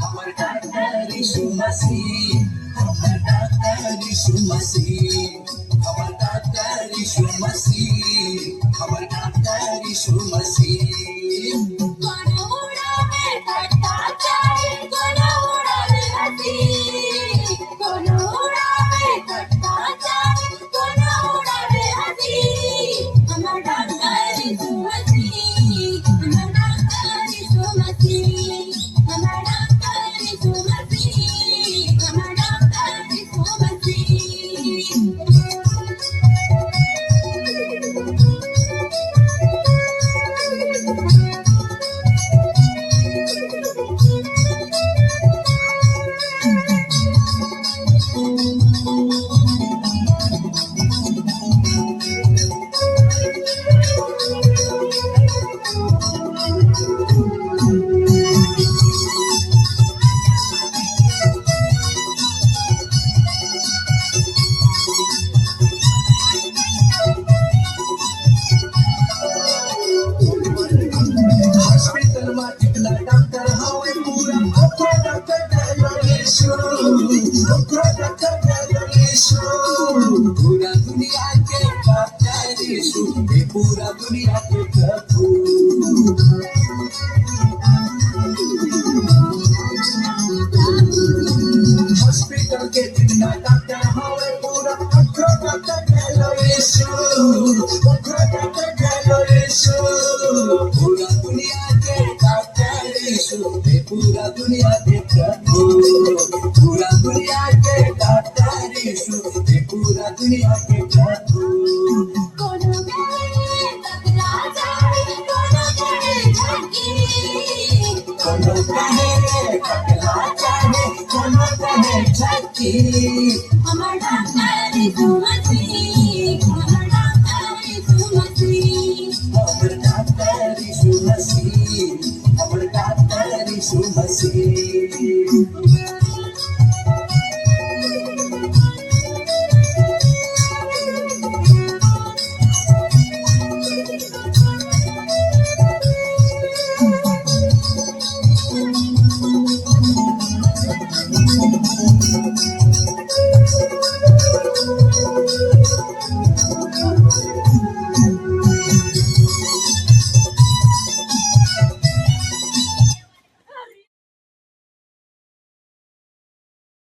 हमर डॉक्टर यीशु मसीह, हमर डॉक्टर यीशु मसीह, हमर डॉक्टर यीशु मसीह, हमर डॉक्टर यीशु मसीह। पूरा दुनिया के डॉक्टर यीशु, पूरा दुनिया के प्रभु। हॉस्पिटल के जितना डॉक्टर हवे पूरा डॉक्टर यीशु, डॉक्टर यीशु। पूरा दुनिया के डॉक्टर यीशु, पूरा दुनिया के प्रभु। पूरा दुनिया के डॉक्टर यीशु, पूरा दुनिया के प्रभु। कोनो कहे टकला चाहे, कोनो कहे झटकी, हमर डॉक्टर यीशु